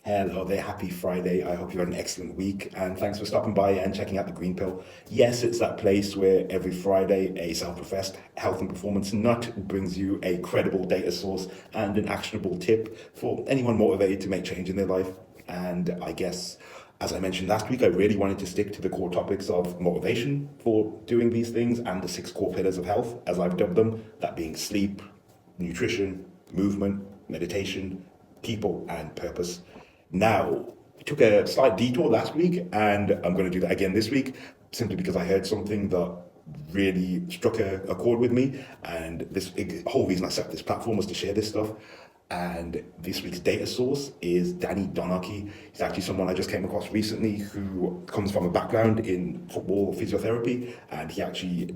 Hello there, happy Friday. I hope you had an excellent week and thanks for stopping by and checking out the Green Pill. Yes, it's that place where every Friday a self-professed health and performance nut brings you a credible data source and an actionable tip for anyone motivated to make change in their life. And I guess, as I mentioned last week, I really wanted to stick to the core topics of motivation for doing these things and the six core pillars of health, as I've dubbed them, that being sleep, nutrition, movement, meditation, people, and purpose. Now, we took a slight detour last week, and I'm going to do that again this week, simply because I heard something that really struck a chord with me. And this whole reason I set up this platform was to share this stuff. And this week's data source is Danny Donarchy. He's actually someone I just came across recently who comes from a background in football physiotherapy, and he actually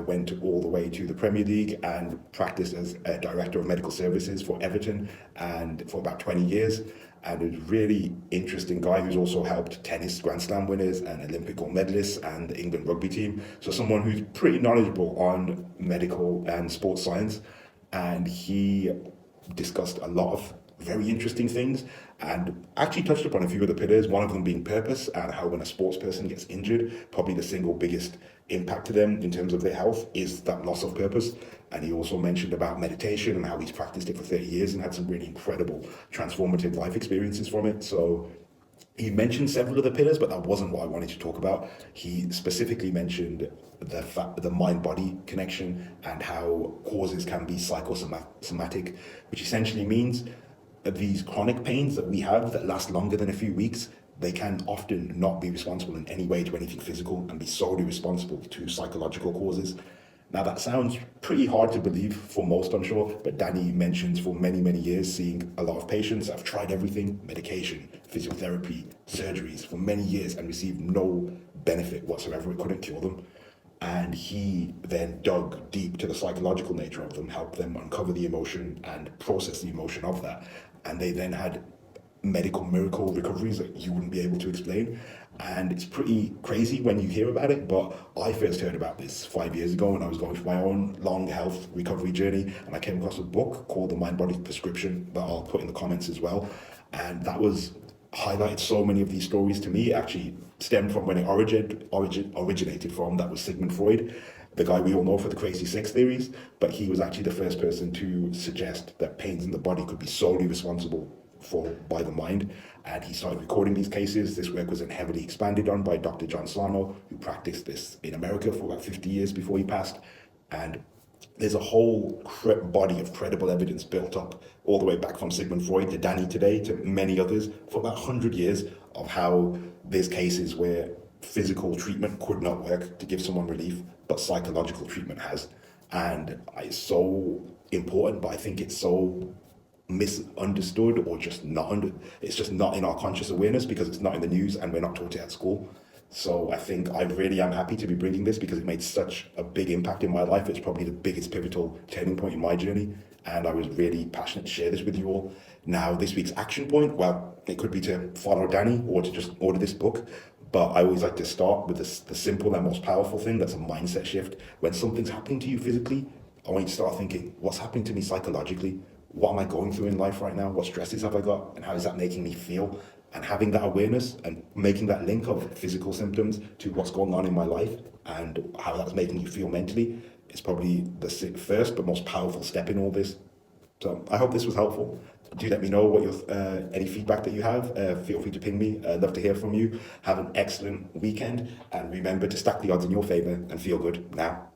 went all the way to the Premier League and practiced as a director of medical services for Everton and for about 20 years. And a really interesting guy who's also helped tennis Grand Slam winners and Olympic gold medalists and the England rugby team. So someone who's pretty knowledgeable on medical and sports science. And he discussed a lot of very interesting things and actually touched upon a few of the pillars, one of them being purpose and how when a sports person gets injured, probably the single biggest impact to them in terms of their health is that loss of purpose. And he also mentioned about meditation and how he's practiced it for 30 years and had some really incredible transformative life experiences from it. So he mentioned several of the pillars, but that wasn't what I wanted to talk about. He specifically mentioned the mind-body connection and how causes can be psychosomatic, which essentially means that these chronic pains that we have that last longer than a few weeks, they can often not be responsible in any way to anything physical and be solely responsible to psychological causes. Now that sounds pretty hard to believe for most, I'm sure, but Danny mentions for many, many years seeing a lot of patients that have tried everything, medication, physiotherapy, surgeries for many years and received no benefit whatsoever. It couldn't cure them. And he then dug deep to the psychological nature of them, helped them uncover the emotion and process the emotion of that. And they then had medical miracle recoveries that you wouldn't be able to explain. And it's pretty crazy when you hear about it, but I first heard about this 5 years ago when I was going through my own long health recovery journey, and I came across a book called The Mind Body Prescription that I'll put in the comments as well. And that was highlighted so many of these stories to me. It actually stemmed from when it originated from, that was Sigmund Freud, the guy we all know for the crazy sex theories, but he was actually the first person to suggest that pains in the body could be solely responsible by the mind. And he started recording these cases. This work was then heavily expanded on by Dr. John Sarno, who practiced this in America for about 50 years before he passed. And there's a whole body of credible evidence built up all the way back from Sigmund Freud to Danny today to many others for about 100 years of how there's cases where physical treatment could not work to give someone relief, but psychological treatment has. And it's so important, but I think it's so misunderstood or just not it's just not in our conscious awareness because it's not in the news and we're not taught it at school. So I think I really am happy to be bringing this because it made such a big impact in my life. It's probably the biggest pivotal turning point in my journey, and I was really passionate to share this with you all. Now, this week's action point, well, it could be to follow Danny or to just order this book, but I always like to start with the simple and most powerful thing. That's a mindset shift. When something's happening to you physically, I want you to start thinking, what's happening to me psychologically? What am I going through in life right now? What stresses have I got? And how is that making me feel? And having that awareness and making that link of physical symptoms to what's going on in my life and how that's making you feel mentally is probably the first but most powerful step in all this. So I hope this was helpful. Do let me know what your any feedback that you have. Feel free to ping me. I'd love to hear from you. Have an excellent weekend, and remember to stack the odds in your favor and feel good now.